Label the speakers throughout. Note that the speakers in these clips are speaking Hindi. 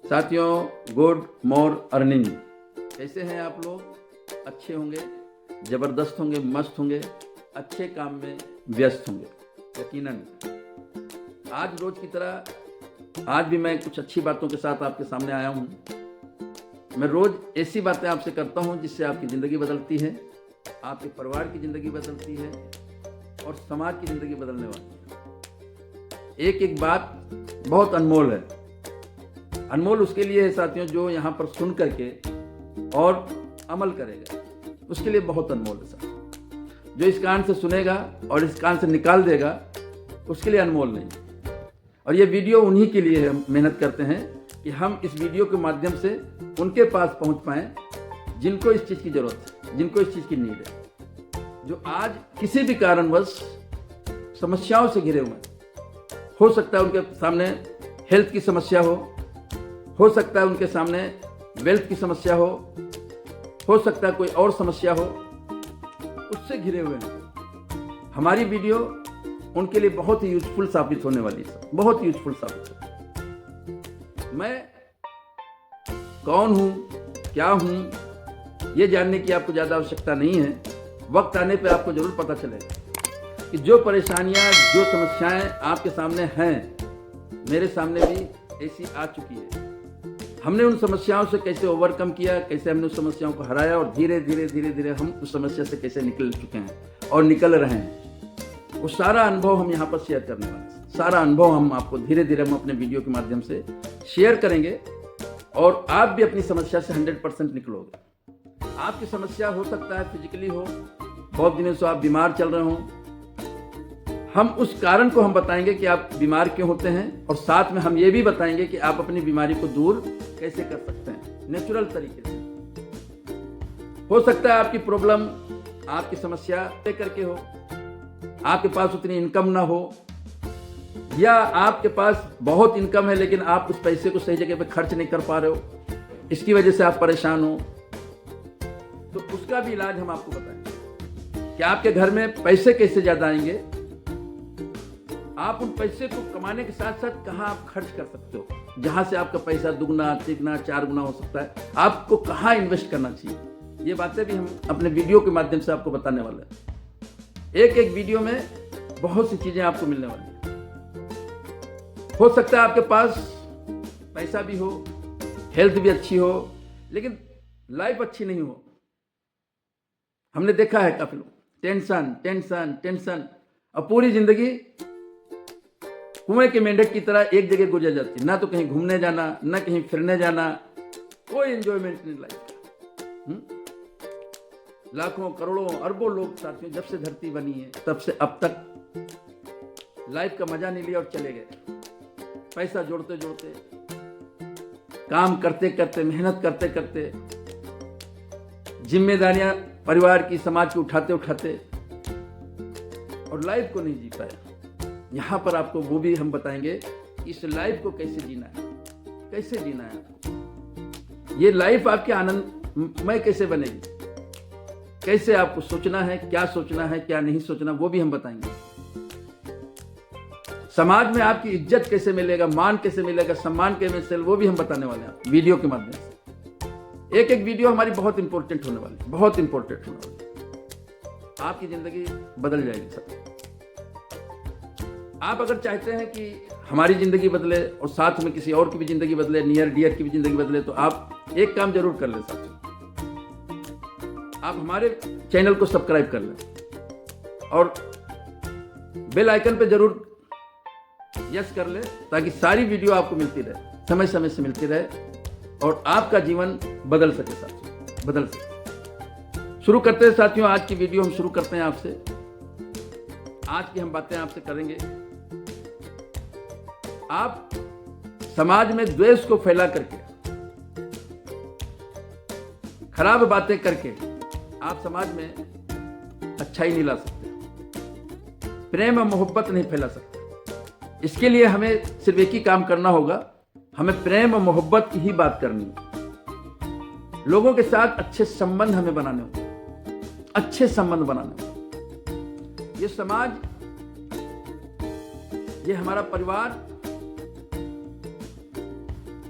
Speaker 1: साथियों, गुड मोर अर्निंग। कैसे हैं आप लोग? अच्छे होंगे, ज़बरदस्त होंगे, मस्त होंगे, अच्छे काम में व्यस्त होंगे यकीनन। आज रोज की तरह आज भी मैं कुछ अच्छी बातों के साथ आपके सामने आया हूँ। मैं रोज़ ऐसी बातें आपसे करता हूँ जिससे आपकी ज़िंदगी बदलती है, आपके परिवार की ज़िंदगी बदलती है और समाज की ज़िंदगी बदलने वाली है। एक एक बात बहुत अनमोल है। अनमोल उसके लिए है साथियों जो यहाँ पर सुन करके और अमल करेगा, उसके लिए बहुत अनमोल है साथियों। जो इस कान से सुनेगा और इस कान से निकाल देगा, उसके लिए अनमोल नहीं। और ये वीडियो उन्हीं के लिए हम मेहनत करते हैं कि हम इस वीडियो के माध्यम से उनके पास पहुंच पाएं जिनको इस चीज़ की ज़रूरत है, जिनको इस चीज़ की नीड है, जो आज किसी भी कारणवश समस्याओं से घिरे हुए हैं। हो सकता है उनके सामने हेल्थ की समस्या हो सकता है उनके सामने वेल्थ की समस्या हो सकता है कोई और समस्या हो, उससे घिरे हुए हैं। हमारी वीडियो उनके लिए बहुत ही यूजफुल साबित होने वाली है, बहुत यूजफुल साबित होगी। मैं कौन हूँ, क्या हूँ, ये जानने की आपको ज़्यादा आवश्यकता नहीं है। वक्त आने पे आपको ज़रूर पता चलेगा कि जो परेशानियाँ, जो समस्याएं आपके सामने हैं, मेरे सामने भी ऐसी आ चुकी है। हमने उन समस्याओं से कैसे ओवरकम किया, कैसे हमने उस समस्याओं को हराया और धीरे धीरे हम उस समस्या से कैसे निकल चुके हैं और निकल रहे हैं, वो सारा अनुभव हम यहाँ पर शेयर करने वाले हैं। सारा अनुभव हम आपको धीरे धीरे हम अपने वीडियो के माध्यम से शेयर करेंगे और आप भी अपनी समस्या से 100% निकलोगे। आपकी समस्या हो सकता है फिजिकली हो, बहुत दिनों से आप बीमार चल रहे हो। हम उस कारण को हम बताएंगे कि आप बीमार क्यों होते हैं और साथ में हम ये भी बताएंगे कि आप अपनी बीमारी को दूर कैसे कर सकते हैं नेचुरल तरीके से। हो सकता है आपकी प्रॉब्लम, आपकी समस्या लेकर के हो, आपके पास उतनी इनकम ना हो, या आपके पास बहुत इनकम है लेकिन आप उस पैसे को सही जगह पे खर्च नहीं कर पा रहे हो, इसकी वजह से आप परेशान हो, तो उसका भी इलाज हम आपको बताएंगे कि आपके घर में पैसे कैसे ज्यादा आएंगे, आप उन पैसे को कमाने के साथ साथ कहाँ आप खर्च कर सकते हो, जहां से आपका पैसा दुगना, तिगुना, 4 गुना हो सकता है, आपको कहाँ इन्वेस्ट करना चाहिए। ये बातें भी हम अपने वीडियो के माध्यम से आपको बताने वाले हैं। एक एक वीडियो में बहुत सी चीजें आपको मिलने वाली है। हो सकता है आपके पास पैसा भी हो, हेल्थ भी अच्छी हो, लेकिन लाइफ अच्छी नहीं हो। हमने देखा है काफी लोग टेंशन टेंशन टेंशन और पूरी जिंदगी कुएं के मेंढक की तरह एक जगह गुजर जाती, ना तो कहीं घूमने जाना, ना कहीं फिरने जाना, कोई एंजॉयमेंट नहीं लाइफ का। लाखों करोड़ों अरबों लोग साथियों जब से धरती बनी है तब से अब तक लाइफ का मजा नहीं लिया और चले गए। पैसा जोड़ते जोड़ते, काम करते करते, मेहनत करते करते, जिम्मेदारियां परिवार की, समाज की उठाते उठाते और लाइफ को नहीं जी पाए। यहाँ पर आपको वो भी हम बताएंगे इस लाइफ को कैसे जीना है, कैसे जीना है आपको। ये लाइफ आपके आनंदमय कैसे बनेगी, कैसे आपको सोचना है, क्या सोचना है, क्या नहीं सोचना, वो भी हम बताएंगे। समाज में आपकी इज्जत कैसे मिलेगा, मान कैसे मिलेगा, सम्मान कैसे मिलेगा, वो भी हम बताने वाले हैं वीडियो के माध्यम से। एक एक वीडियो हमारी बहुत इंपॉर्टेंट होने वाली है, बहुत इंपॉर्टेंट होने वाली है। आपकी जिंदगी बदल जाएगी सब। आप अगर चाहते हैं कि हमारी ज़िंदगी बदले और साथ में किसी और की भी ज़िंदगी बदले, नियर डियर की भी ज़िंदगी बदले, तो आप एक काम जरूर कर लें साथियों, आप हमारे चैनल को सब्सक्राइब कर लें और बेल आइकन पे जरूर यस कर लें ताकि सारी वीडियो आपको मिलती रहे, समय समय से मिलती रहे और आपका जीवन बदल सके साथियों, बदल सके। शुरू करते हैं साथियों आज की वीडियो। हम शुरू करते हैं आपसे, आज की हम बातें आपसे करेंगे। आप समाज में द्वेष को फैला करके, खराब बातें करके आप समाज में अच्छाई नहीं ला सकते, प्रेम और मोहब्बत नहीं फैला सकते। इसके लिए हमें सिर्फ एक ही काम करना होगा, हमें प्रेम और मोहब्बत की ही बात करनी है। लोगों के साथ अच्छे संबंध हमें बनाने होंगे, अच्छे संबंध बनाने होंगे। ये समाज, ये हमारा परिवार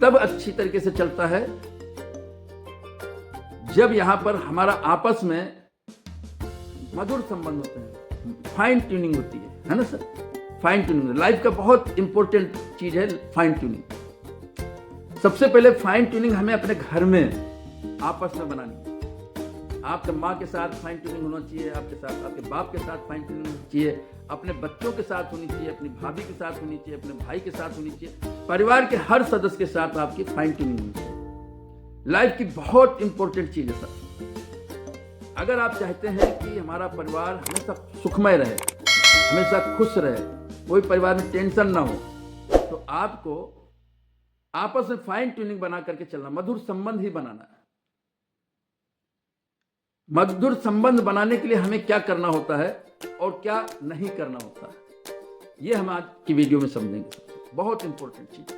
Speaker 1: तब अच्छी तरीके से चलता है जब यहाँ पर हमारा आपस में मधुर संबंध होते हैं, फाइन ट्यूनिंग होती है ना सर। फाइन ट्यूनिंग लाइफ का बहुत इंपॉर्टेंट चीज है। फाइन ट्यूनिंग सबसे पहले फाइन ट्यूनिंग हमें अपने घर में आपस में बनानी है। आपके माँ के साथ फाइन ट्यूनिंग होना चाहिए, आपके साथ आपके बाप के साथ फाइन ट्यूनिंग होनी चाहिए, अपने बच्चों के साथ होनी चाहिए, अपनी भाभी के साथ होनी चाहिए, अपने भाई के साथ होनी चाहिए, परिवार के हर सदस्य के साथ आपकी फाइन ट्यूनिंग होनी चाहिए। लाइफ की बहुत इंपॉर्टेंट चीज है सर। अगर आप चाहते हैं कि हमारा परिवार हमेशा सुखमय रहे, हमेशा खुश रहे, कोई परिवार में टेंशन ना हो, तो आपको आपस में फाइन ट्यूनिंग बना करके चलना, मधुर संबंध ही बनाना है। मधुर संबंध बनाने के लिए हमें क्या करना होता है और क्या नहीं करना होता है, ये हम आज की वीडियो में समझेंगे। बहुत इंपॉर्टेंट चीज।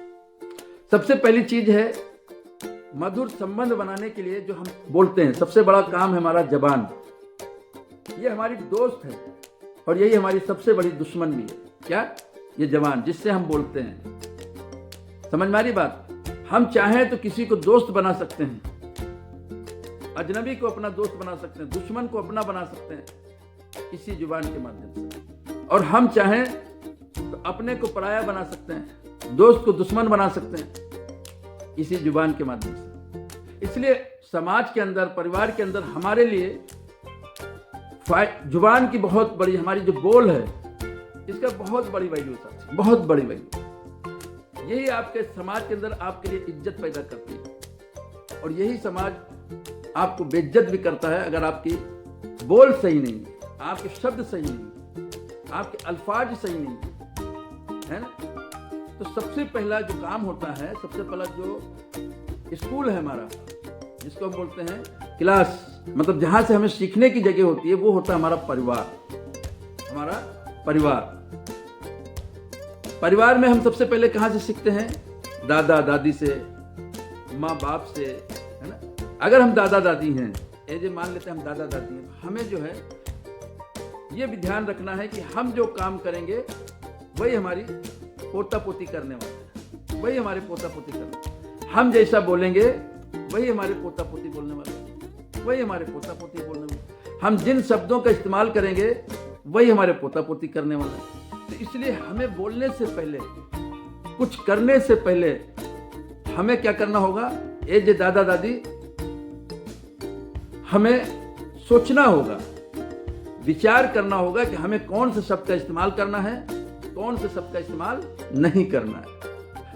Speaker 1: सबसे पहली चीज है मधुर संबंध बनाने के लिए जो हम बोलते हैं, सबसे बड़ा काम है हमारा जबान। ये हमारी दोस्त है और यही हमारी सबसे बड़ी दुश्मन भी है। क्या? ये जबान, जिससे हम बोलते हैं। समझ में आ रही बात? हम चाहें तो किसी को दोस्त बना सकते हैं, अजनबी को अपना दोस्त बना सकते हैं, दुश्मन को अपना बना सकते हैं इसी जुबान के माध्यम से। और हम चाहें तो अपने को पराया बना सकते हैं, दोस्त को दुश्मन बना सकते हैं इसी जुबान के माध्यम से। इसलिए समाज के अंदर, परिवार के अंदर हमारे लिए जुबान की बहुत बड़ी, हमारी जो बोल है इसका बहुत बड़ी वैल्यू है, बहुत बड़ी वैल्यू। यही आपके समाज के अंदर आपके लिए इज्जत पैदा करती है और यही समाज आपको बेइज्जत भी करता है अगर आपकी बोल सही नहीं है, आपके शब्द सही नहीं, आपके अल्फाज सही नहीं है ना। तो सबसे पहला जो काम होता है, सबसे पहला जो स्कूल है हमारा, जिसको हम बोलते हैं क्लास, मतलब जहां से हमें सीखने की जगह होती है, वो होता है हमारा परिवार। हमारा परिवार, परिवार में हम सबसे पहले कहां से सीखते हैं? दादा दादी से, माँ बाप से, है ना। अगर हम दादा दादी हैं, ये मान लेते हैं हम दादा दादी हैं, हमें जो है ये भी ध्यान रखना है कि हम जो काम करेंगे वही हमारी पोता पोती करने वाले हैं, वही हमारे पोता पोती करने। हम जैसा बोलेंगे वही हमारे पोता पोती बोलने वाले, वही हमारे पोता पोती बोलने वाले। हम जिन शब्दों का इस्तेमाल करेंगे वही हमारे पोता पोती करने वाले हैं। तो इसलिए हमें बोलने से पहले, कुछ करने से पहले हमें क्या करना होगा? ये जो दादा दादी, हमें सोचना होगा, विचार करना होगा कि हमें कौन से शब्द का इस्तेमाल करना है, कौन से शब्द का इस्तेमाल नहीं करना है,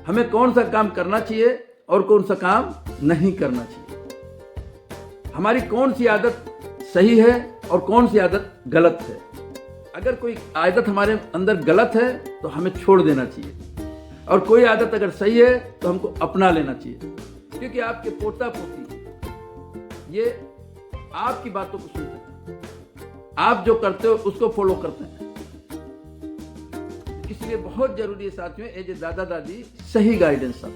Speaker 1: हमें कौन सा काम करना चाहिए और कौन सा काम नहीं करना चाहिए, हमारी कौन सी आदत सही है और कौन सी आदत गलत है। अगर कोई आदत हमारे अंदर गलत है तो हमें छोड़ देना चाहिए, और कोई आदत अगर सही है तो हमको अपना लेना चाहिए। क्योंकि आपके पोता पोती ये आपकी बातों को सुनते हैं, आप जो करते हो उसको फॉलो करते हैं। इसलिए बहुत जरूरी है साथियों, ये जो दादा दादी सही गाइडेंस है।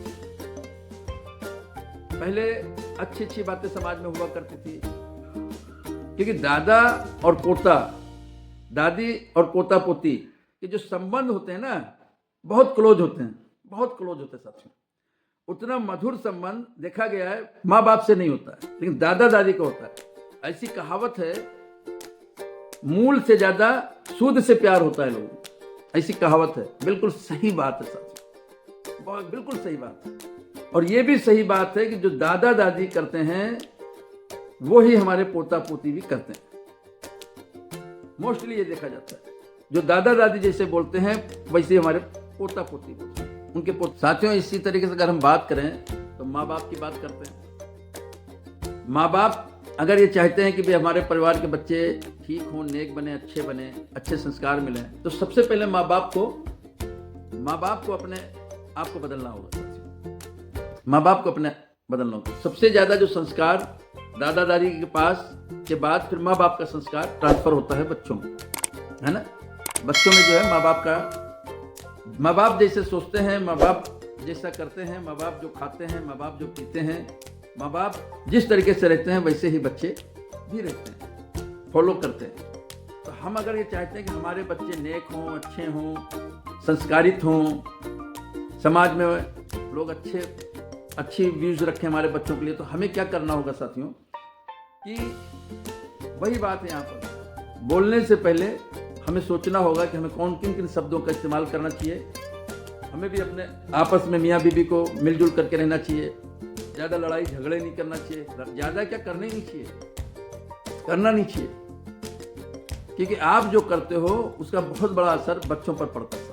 Speaker 1: पहले अच्छी अच्छी बातें समाज में हुआ करती थी, क्योंकि दादा और पोता, दादी और पोता पोती के जो संबंध होते हैं ना, बहुत क्लोज होते हैं, बहुत क्लोज होते हैं साथियों। उतना मधुर संबंध देखा गया है माँ बाप से नहीं होता है, लेकिन दादा दादी का होता है। ऐसी कहावत है, मूल से ज्यादा सूद से प्यार होता है लोगों को, ऐसी कहावत है। बिल्कुल सही बात है साथियों, बहुत बिल्कुल सही बात है। और ये भी सही बात है कि जो दादा दादी करते हैं वो ही हमारे पोता पोती भी करते हैं। मोस्टली ये देखा जाता है, जो दादा दादी जैसे बोलते हैं वैसे हमारे पोता पोती बोलते हैं, उनके पोते। साथियों, इसी तरीके से अगर हम बात करें तो माँ बाप की बात करते हैं। माँ बाप अगर ये चाहते हैं कि भाई हमारे परिवार के बच्चे ठीक हों, नेक बने, अच्छे बने, अच्छे संस्कार मिले, तो सबसे पहले माँ बाप को अपने आप को बदलना होगा। माँ बाप को अपने बदलना होगा। सबसे ज्यादा जो संस्कार दादा दादी के पास के बाद फिर माँ बाप का संस्कार ट्रांसफर होता है बच्चों में, है ना। बच्चों में जो है माँ बाप जैसे सोचते हैं, माँ बाप जैसा करते हैं, माँ बाप जो खाते हैं, माँ बाप जो पीते हैं, माँ बाप जिस तरीके से रहते हैं वैसे ही बच्चे भी रहते हैं, फॉलो करते हैं। तो हम अगर ये चाहते हैं कि हमारे बच्चे नेक हों, अच्छे हों, संस्कारित हों, समाज में लोग अच्छे अच्छी व्यूज रखें हमारे बच्चों के लिए, तो हमें क्या करना होगा साथियों कि वही बात है, यहाँ पर बोलने से पहले हमें सोचना होगा कि हमें किन किन शब्दों का इस्तेमाल करना चाहिए। हमें भी अपने आपस में मियाँ बीबी को मिलजुल करके रहना चाहिए, ज़्यादा लड़ाई झगड़े नहीं करना चाहिए, ज़्यादा क्या करना ही नहीं चाहिए, करना नहीं चाहिए, क्योंकि आप जो करते हो उसका बहुत बड़ा असर बच्चों पर पड़ता है,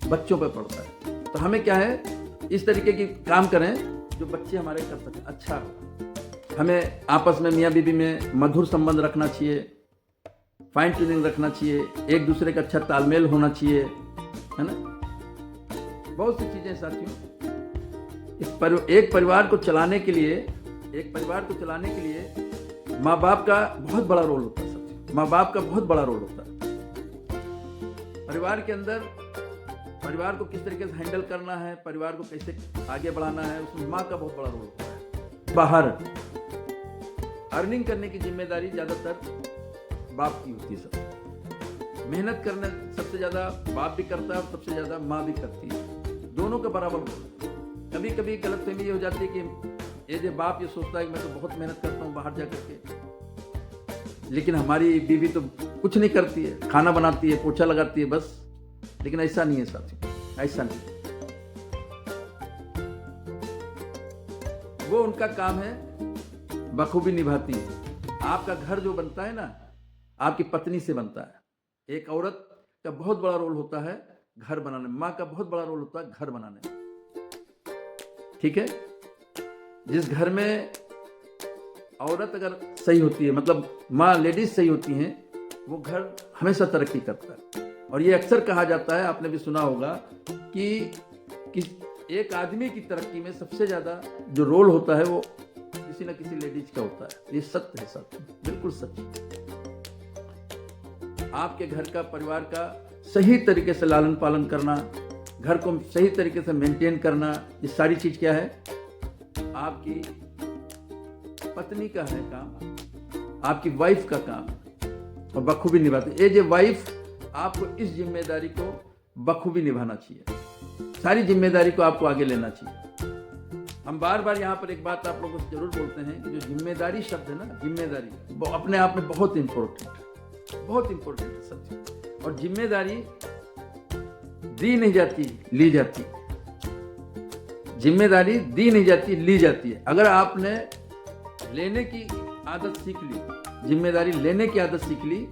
Speaker 1: बच्चों पर पड़ता है। तो हमें क्या है, इस तरीके की काम करें जो बच्चे हमारे कर सकें, अच्छा हो। हमें आपस में मियाँ बीबी में मधुर संबंध रखना चाहिए, फाइन ट्यूनिंग रखना चाहिए, एक दूसरे का अच्छा तालमेल होना चाहिए, है ना। बहुत सी चीज़ें साथियों, एक परिवार को चलाने के लिए माँ बाप का बहुत बड़ा रोल होता है साथियों, माँ बाप का बहुत बड़ा रोल होता है। परिवार के अंदर परिवार को किस तरीके से हैंडल करना है, परिवार को कैसे आगे बढ़ाना है, उसमें माँ का बहुत बड़ा रोल होता है। बाहर अर्निंग करने की जिम्मेदारी ज़्यादातर बाप की होती है। सब मेहनत करने सबसे ज़्यादा बाप भी करता है और सबसे ज़्यादा माँ भी करती है, दोनों का बराबर रोल। कभी कभी गलतफहमी ये हो जाती है कि ये जो बाप ये सोचता है कि मैं तो बहुत मेहनत करता हूँ बाहर जा करके, लेकिन हमारी बीवी तो कुछ नहीं करती है, खाना बनाती है, पोछा लगाती है बस। लेकिन ऐसा नहीं है साथियों, ऐसा नहीं। वो उनका काम है, बखूबी निभाती है। आपका घर जो बनता है ना, आपकी पत्नी से बनता है। एक औरत का बहुत बड़ा रोल होता है घर बनाने में, माँ का बहुत बड़ा रोल होता है घर बनाने में, ठीक है। जिस घर में औरत अगर सही होती है, मतलब माँ लेडीज सही होती हैं, वो घर हमेशा तरक्की करता है। और ये अक्सर कहा जाता है, आपने भी सुना होगा कि एक आदमी की तरक्की में सबसे ज़्यादा जो रोल होता है वो किसी न किसी लेडीज का होता है। ये सत्य है साथियों, बिल्कुल सच। आपके घर का, परिवार का सही तरीके से लालन पालन करना, घर को सही तरीके से मेंटेन करना, ये सारी चीज क्या है, आपकी पत्नी का है काम, आपकी वाइफ का काम, और बखूबी निभाते। ये जो वाइफ, आपको इस जिम्मेदारी को बखूबी निभाना चाहिए, सारी जिम्मेदारी को आपको आगे लेना चाहिए। हम बार बार यहाँ पर एक बात आप लोगों से जरूर बोलते हैं कि जो जिम्मेदारी शब्द है ना, जिम्मेदारी वो अपने आप में बहुत इंपॉर्टेंट है सच। और जिम्मेदारी दी नहीं जाती, ली जाती। जिम्मेदारी दी नहीं जाती, ली जाती है। अगर आपने लेने की आदत सीख ली, जिम्मेदारी लेने की आदत सीख ली,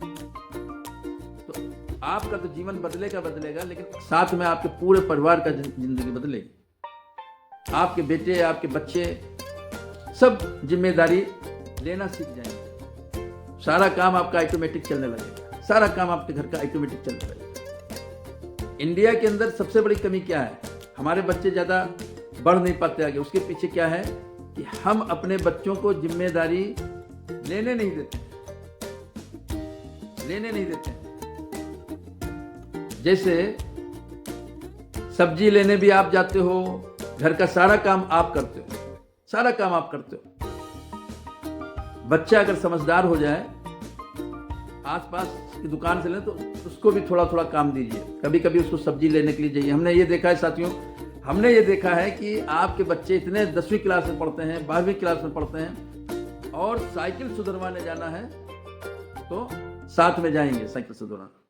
Speaker 1: तो आपका तो जीवन बदलेगा, लेकिन साथ में आपके पूरे परिवार का जिंदगी बदलेगी। आपके बेटे, आपके बच्चे सब जिम्मेदारी लेना सीख जाएंगे। सारा काम आपका ऑटोमेटिक चलने लगेगा, सारा काम आपके घर का ऑटोमेटिक चलने लगेगा। इंडिया के अंदर सबसे बड़ी कमी क्या है, हमारे बच्चे ज़्यादा बढ़ नहीं पाते आगे। उसके पीछे क्या है कि हम अपने बच्चों को जिम्मेदारी लेने नहीं देते। जैसे सब्जी लेने भी आप जाते हो, घर का सारा काम आप करते हो, बच्चा अगर समझदार हो जाए, आसपास की दुकान से ले तो उसको भी थोड़ा थोड़ा काम दीजिए। कभी कभी उसको सब्जी लेने के लिए जाइए। हमने ये देखा है साथियों, कि आपके बच्चे इतने 10वीं क्लास में पढ़ते हैं, 12वीं क्लास में पढ़ते हैं, और साइकिल सुधरवाने जाना है तो साथ में जाएंगे साइकिल सुधरवाना।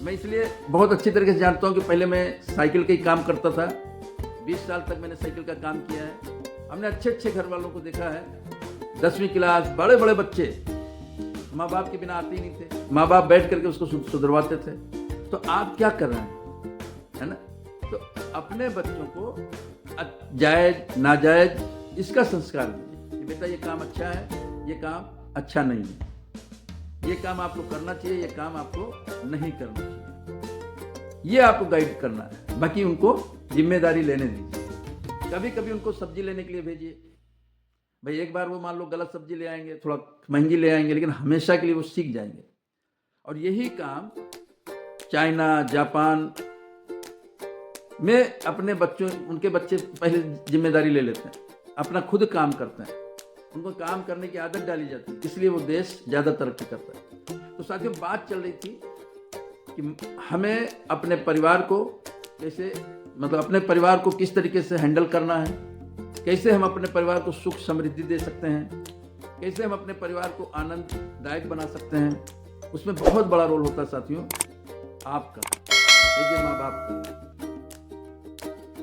Speaker 1: मैं इसलिए बहुत अच्छी तरीके से जानता हूँ कि पहले मैं साइकिल का ही काम करता था। 20 साल तक मैंने साइकिल का काम किया है। हमने अच्छे घर वालों को देखा है, 10वीं क्लास, बड़े बड़े बच्चे माँ बाप के बिना आते ही नहीं थे, माँ बाप बैठ करके उसको सुधरवाते थे। तो आप क्या कर रहे हैं, है ना। तो अपने बच्चों को जायज नाजायज इसका संस्कार दीजिए कि बेटा ये काम अच्छा है, ये काम अच्छा नहीं है, ये काम आपको करना चाहिए, ये काम आपको नहीं करना चाहिए। ये आपको गाइड करना है। बाकी उनको जिम्मेदारी लेने दीजिए। कभी कभी उनको सब्जी लेने के लिए भेजिए। भाई एक बार वो मान लो गलत सब्जी ले आएंगे, थोड़ा महंगी ले आएंगे, लेकिन हमेशा के लिए वो सीख जाएंगे। और यही काम चाइना, जापान में अपने बच्चों, उनके बच्चे पहले जिम्मेदारी ले लेते हैं, अपना खुद काम करते हैं, उनको काम करने की आदत डाली जाती है, इसलिए वो देश ज़्यादा तरक्की करता है। तो साथियों, बात चल रही थी कि हमें अपने परिवार को कैसे, मतलब अपने परिवार को किस तरीके से हैंडल करना है, कैसे हम अपने परिवार को सुख समृद्धि दे सकते हैं, कैसे हम अपने परिवार को आनंददायक बना सकते हैं, उसमें बहुत बड़ा रोल होता है साथियों आपका, एज ए माँ बाप का,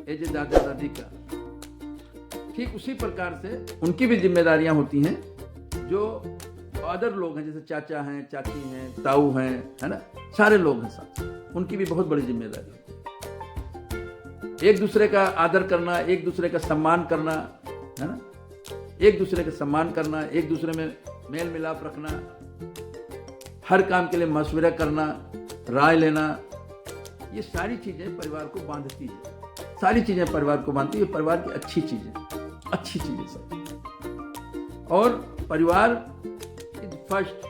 Speaker 1: एज ए दादा दादी का। ठीक उसी प्रकार से उनकी भी जिम्मेदारियां होती हैं जो अदर लोग हैं, जैसे चाचा हैं, चाची हैं, ताऊ हैं, है ना, सारे लोग हैं साथ, उनकी भी बहुत बड़ी जिम्मेदारी है। एक दूसरे का आदर करना, एक दूसरे का सम्मान करना, है ना, एक दूसरे का सम्मान करना, एक दूसरे में मेल मिलाप रखना, हर काम के लिए मशवरा करना, राय लेना, ये सारी चीजें परिवार को बांधती है, सारी चीजें परिवार को बांधती है, परिवार की अच्छी चीजें सब। और परिवार फर्स्ट,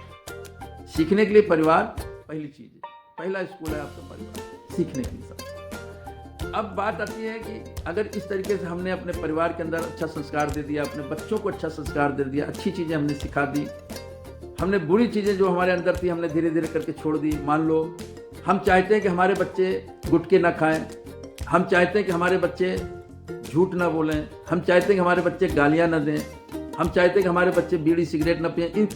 Speaker 1: सीखने के लिए परिवार पहली चीज है, पहला स्कूल है आपका परिवार, सीखने के लिए सब। अब बात आती है कि अगर इस तरीके से हमने अपने परिवार के अंदर अच्छा संस्कार दे दिया, अपने बच्चों को अच्छा संस्कार दे दिया, अच्छी चीजें हमने सिखा दी, हमने बुरी चीजें जो हमारे अंदर थी हमने धीरे धीरे करके छोड़ दी। मान लो हम चाहते हैं कि हमारे बच्चे गुटखे ना खाएं, हम चाहते हैं कि हमारे बच्चे झूठ ना बोलें, हम चाहते हैं कि हमारे बच्चे गालियां ना दें, हम चाहते हैं कि हमारे बच्चे बीड़ी सिगरेट ना पिएं, इन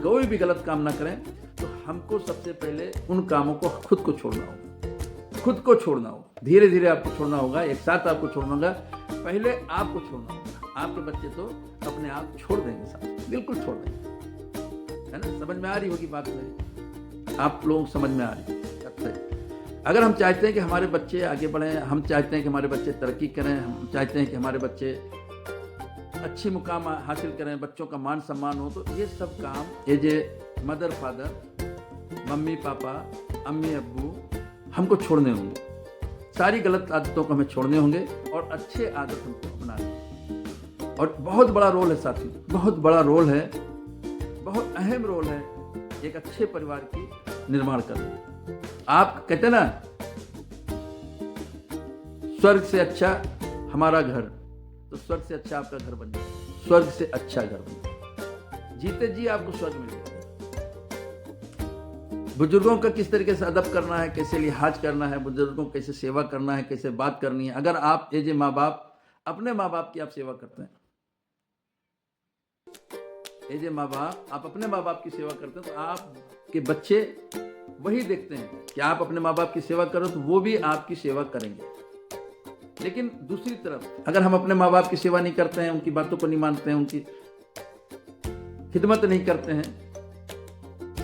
Speaker 1: कोई भी गलत काम ना करें, तो हमको सबसे पहले उन कामों को खुद को छोड़ना होगा, खुद को छोड़ना होगा, धीरे धीरे आपको छोड़ना होगा, एक साथ आपको छोड़ना होगा, पहले आपको छोड़ना होगा। आपके बच्चे तो अपने आप छोड़ देंगे साथ, बिल्कुल छोड़ देंगे, है ना, समझ में आ रही होगी बात मेरी, आप लोग समझ में आ रही है। अगर हम चाहते हैं कि हमारे बच्चे आगे बढ़ें, हम चाहते हैं कि हमारे बच्चे तरक्की करें, हम चाहते हैं कि हमारे बच्चे अच्छी मुकाम हासिल करें, बच्चों का मान सम्मान हो, तो ये सब काम as a mother father, mummy papa, अम्मी अब्बू हमको छोड़ने होंगे, सारी गलत आदतों को हमें छोड़ने होंगे और अच्छे आदत हमको अपनाने होंगे। और बहुत बड़ा रोल है साथियों, बहुत बड़ा रोल है, बहुत अहम रोल है एक अच्छे परिवार की निर्माण करने। आप कहते हैं ना, स्वर्ग से अच्छा हमारा घर, तो स्वर्ग से अच्छा आपका घर बन जाए, स्वर्ग से अच्छा घर बन जाए, जीते जी आपको स्वर्ग मिल जाए। बुजुर्गों का किस तरीके से अदब करना है, कैसे लिहाज करना है, बुजुर्गों को कैसे सेवा करना है, कैसे बात करनी है। अगर आप एज ए माँ बाप अपने माँ बाप की आप सेवा करते हैं, एज ए माँ बाप आप अपने माँ बाप की सेवा करते हैं, तो आपके बच्चे वही देखते हैं कि आप अपने माँ बाप की सेवा करो, तो वो भी आपकी सेवा करेंगे। लेकिन दूसरी तरफ अगर हम अपने माँ बाप की सेवा नहीं करते हैं, उनकी बातों को नहीं मानते हैं, उनकी खिदमत नहीं करते हैं,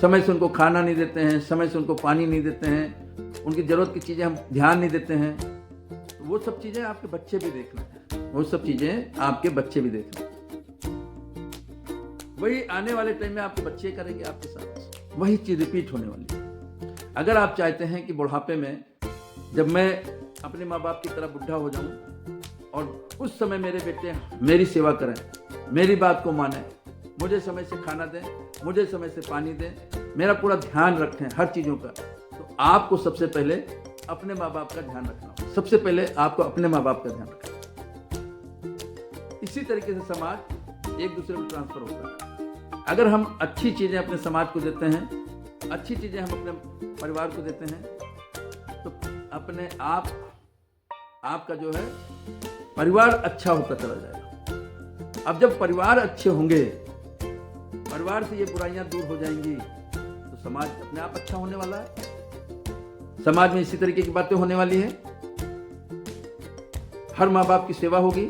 Speaker 1: समय से उनको खाना नहीं देते हैं, समय से उनको पानी नहीं देते हैं, उनकी ज़रूरत की चीज़ें हम ध्यान नहीं देते हैं, तो वो सब चीज़ें आपके बच्चे भी देख रहे हैं, वो सब चीज़ें आपके बच्चे भी देख रहे हैं। वही आने वाले टाइम में आपके बच्चे करेंगे आपके साथ, वही चीज़ रिपीट होने वाली है। अगर आप चाहते हैं कि बुढ़ापे में जब मैं अपने माँ बाप की तरह बुढ़ा हो जाऊं और उस समय मेरे बेटे मेरी सेवा करें, मेरी बात को माने, मुझे समय से खाना दें, मुझे समय से पानी दें, मेरा पूरा ध्यान रखें हर चीज़ों का, तो आपको सबसे पहले अपने माँ बाप का ध्यान रखना होगा। सबसे पहले आपको अपने माँ बाप का ध्यान रखना। इसी तरीके से समाज एक दूसरे में ट्रांसफर होता है। अगर हम अच्छी चीज़ें अपने समाज को देते हैं, अच्छी चीज़ें हम अपने परिवार को देते हैं, तो अपने आपका जो है परिवार अच्छा होता चला जाएगा। अब जब परिवार अच्छे होंगे, परिवार से ये बुराइयां दूर हो जाएंगी, तो समाज अपने आप अच्छा होने वाला है। समाज में इसी तरीके की बातें होने वाली है, हर माँ बाप की सेवा होगी,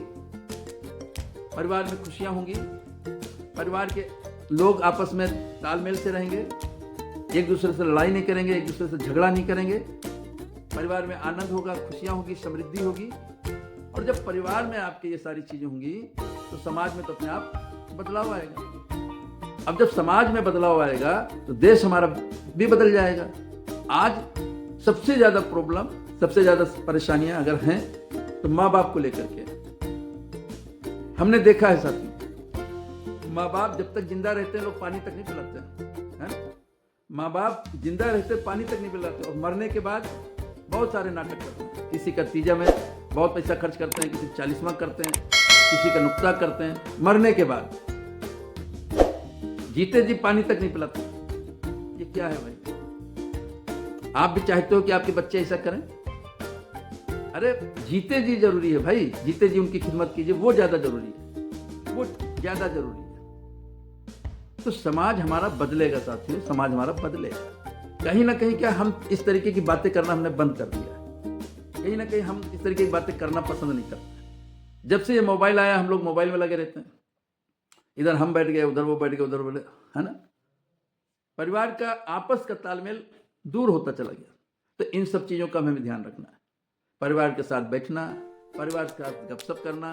Speaker 1: परिवार में खुशियां होंगी, परिवार के लोग आपस में तालमेल से रहेंगे, एक दूसरे से लड़ाई नहीं करेंगे, एक दूसरे से झगड़ा नहीं करेंगे, परिवार में आनंद होगा, खुशियां होगी, समृद्धि होगी। और जब परिवार में आपके ये सारी चीजें होंगी, तो समाज में तो अपने आप बदलाव आएगा। अब जब समाज में बदलाव आएगा, तो देश हमारा भी बदल जाएगा। आज सबसे ज्यादा प्रॉब्लम, सबसे ज्यादा परेशानियां अगर हैं, तो माँ बाप को लेकर के हमने देखा है साथियों, माँ बाप जब तक जिंदा रहते हैं लोग पानी तक नहीं पिलाते हैं। माँ बाप जिंदा रहते पानी तक नहीं पिलाते, और मरने के बाद बहुत सारे नाटक करते हैं। किसी का तीजा में बहुत पैसा खर्च करते हैं, किसी 40वां करते हैं, किसी का नुक्ता करते हैं, मरने के बाद। जीते जी पानी तक नहीं पिलाते। ये क्या है भाई? आप भी चाहते हो कि आपके बच्चे ऐसा करें? अरे जीते जी जरूरी है भाई, जीते जी उनकी खिदमत कीजिए, वो ज़्यादा जरूरी है, वो ज़्यादा जरूरी है। तो समाज हमारा बदलेगा साथियों, समाज हमारा बदलेगा। कहीं ना कहीं क्या हम इस तरीके की बातें करना हमने बंद कर दिया है, कहीं ना कहीं हम इस तरीके की बातें करना पसंद नहीं करते। जब से ये मोबाइल आया हम लोग मोबाइल में लगे रहते हैं, इधर हम बैठ गए, उधर वो बैठ गए, उधर बैठ गए, है ना। परिवार का आपस का तालमेल दूर होता चला गया। तो इन सब चीज़ों का हमें ध्यान रखना है। परिवार के साथ बैठना, परिवार के साथ गपशप करना,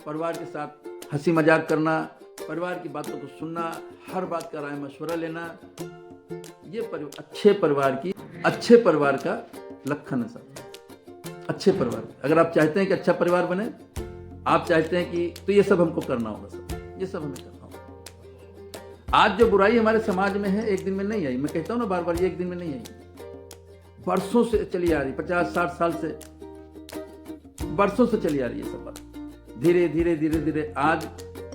Speaker 1: परिवार के साथ हंसी मजाक करना, परिवार की बातों को सुनना, हर बात का राय मशवरा लेना, ये अच्छे परिवार का लक्षण है साहब। अच्छे परिवार, अगर आप चाहते हैं कि अच्छा परिवार बने, आप चाहते हैं कि, तो ये सब हमको करना होगा सब, ये सब हमें करना होगा। आज जो बुराई हमारे समाज में है एक दिन में नहीं आई, मैं कहता हूँ ना बार बार, ये एक दिन में नहीं आई, बरसों से चली आ रही, 50-60 साल से, बरसों से चली आ रही है सब बात। धीरे धीरे धीरे धीरे आज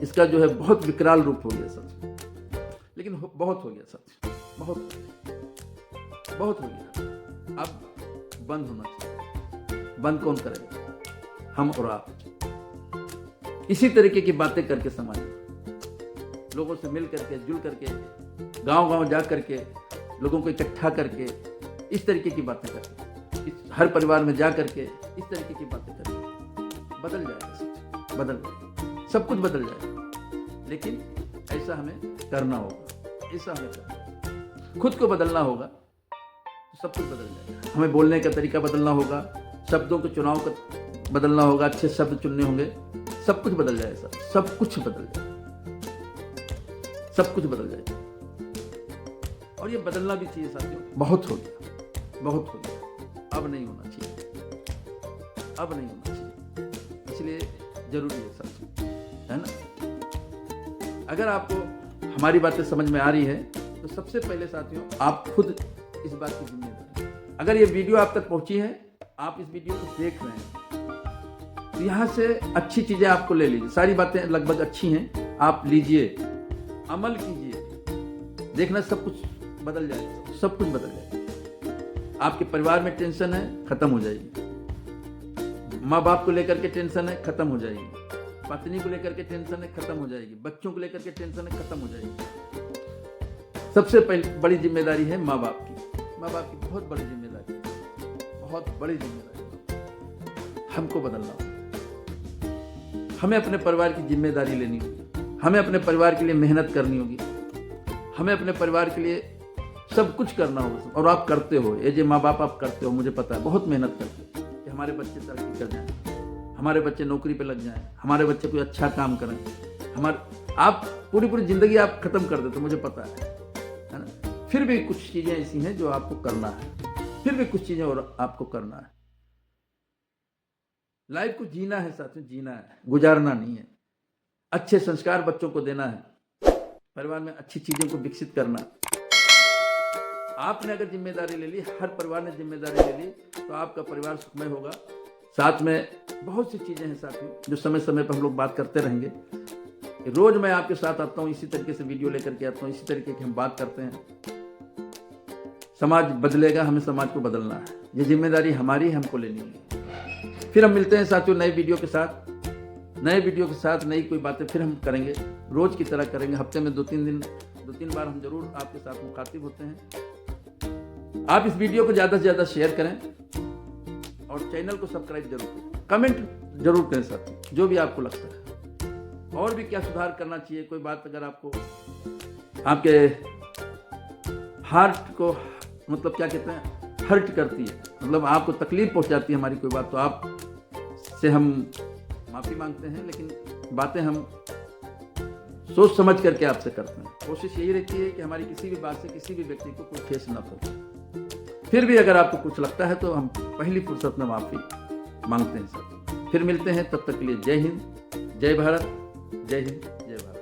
Speaker 1: इसका जो है बहुत विकराल रूप हो गया सच, लेकिन बहुत हो गया सच, बहुत हो गया। अब बंद होना चाहिए। बंद कौन करेगा? हम और आप। इसी तरीके की बातें करके समाज में लोगों से मिल करके, जुल करके, गांव गांव जा करके, लोगों को इकट्ठा करके, इस तरीके की बातें करके, हर परिवार में जा करके इस तरीके की बातें करके बदल जाएगा, बदल जाएगा, सब कुछ बदल जाएगा। लेकिन ऐसा हमें करना होगा, ऐसा हमें करना होगा, खुद को बदलना होगा, तो सब कुछ बदल जाएगा। हमें बोलने का तरीका बदलना होगा, शब्दों के चुनाव का बदलना होगा, अच्छे शब्द चुनने होंगे, सब कुछ बदल जाएगा, सब कुछ बदल जाएगा, सब कुछ बदल जाएगा। और ये बदलना भी चाहिए साथियों। बहुत हो गया, बहुत हो गया, अब नहीं होना चाहिए, अब नहीं होना चाहिए, इसलिए जरूरी है साथियों, है ना। अगर आपको हमारी बातें समझ में आ रही है तो सबसे पहले साथियों आप खुद इस बात की जिम्मेदार हैं। अगर ये वीडियो आप तक पहुंची है, आप इस वीडियो को देख रहे हैं, तो यहाँ से अच्छी चीजें आपको ले लीजिए, सारी बातें लगभग अच्छी हैं, आप लीजिए, अमल कीजिए, देखना सब कुछ बदल जाएगा, सब कुछ बदल जाएगा। आपके परिवार में टेंशन है, खत्म हो जाएगी। माँ बाप को लेकर के टेंशन है, खत्म हो जाएगी। पत्नी को लेकर के टेंशन है, खत्म हो जाएगी। बच्चों को लेकर के टेंशन है, खत्म हो जाएगी। सबसे पहले बड़ी जिम्मेदारी है माँ बाप की, माँ बाप की बहुत बड़ी जिम्मेदारी, बहुत बड़ी जिम्मेदारी। हमको बदलना होगा, हमें अपने परिवार की जिम्मेदारी लेनी होगी, हमें अपने परिवार के लिए मेहनत करनी होगी, हमें अपने परिवार के लिए सब कुछ करना होगा। और आप करते हो, ये जो माँ बाप आप करते हो, मुझे पता है, बहुत मेहनत करते हो कि हमारे बच्चे तरक्की कर जाएं, हमारे बच्चे नौकरी पे लग जाएं, हमारे बच्चे कोई अच्छा काम करें। आप पूरी जिंदगी आप खत्म कर देते, मुझे पता है ना। फिर भी कुछ चीजें ऐसी हैं जो आपको करना है, फिर भी कुछ चीजें और आपको करना है। लाइफ को जीना है साथियों, जीना है, गुजारना नहीं है। अच्छे संस्कार बच्चों को देना है, परिवार में अच्छी चीजों को विकसित करना। आपने अगर जिम्मेदारी ले ली, हर परिवार ने जिम्मेदारी ले ली, तो आपका परिवार सुखमय होगा। साथ में बहुत सी चीजें हैं साथियों जो समय समय पर हम लोग बात करते रहेंगे। रोज मैं आपके साथ आता हूँ, इसी तरीके से वीडियो लेकर के आता हूँ, इसी तरीके की हम बात करते हैं। समाज बदलेगा, हमें समाज को बदलना है, ये जिम्मेदारी हमारी हमको लेनी है। फिर हम मिलते हैं साथियों नए वीडियो के साथ, नई कोई बातें फिर हम करेंगे, रोज की तरह करेंगे। हफ्ते में 2-3 बार हम जरूर आपके साथ मुखातिब होते हैं। आप इस वीडियो को ज़्यादा से ज़्यादा शेयर करें और चैनल को सब्सक्राइब जरूर करें, कमेंट जरूर करें साथियों, जो भी आपको लगता है और भी क्या सुधार करना चाहिए। कोई बात अगर आपको आपके हार्ट को, मतलब क्या कहते हैं, हर्ट करती है, मतलब आपको तकलीफ पहुंचाती है हमारी कोई बात, तो आप से हम माफ़ी मांगते हैं। लेकिन बातें हम सोच समझ करके आपसे करते हैं। कोशिश यही रहती है कि हमारी किसी भी बात से किसी भी व्यक्ति को कोई ठेस ना पहुंचे। फिर भी अगर आपको कुछ लगता है तो हम पहली फुर्सत में माफ़ी मांगते हैं सब। फिर मिलते हैं, तब तक के लिए जय हिंद, जय भारत, जय हिंद, जय भारत।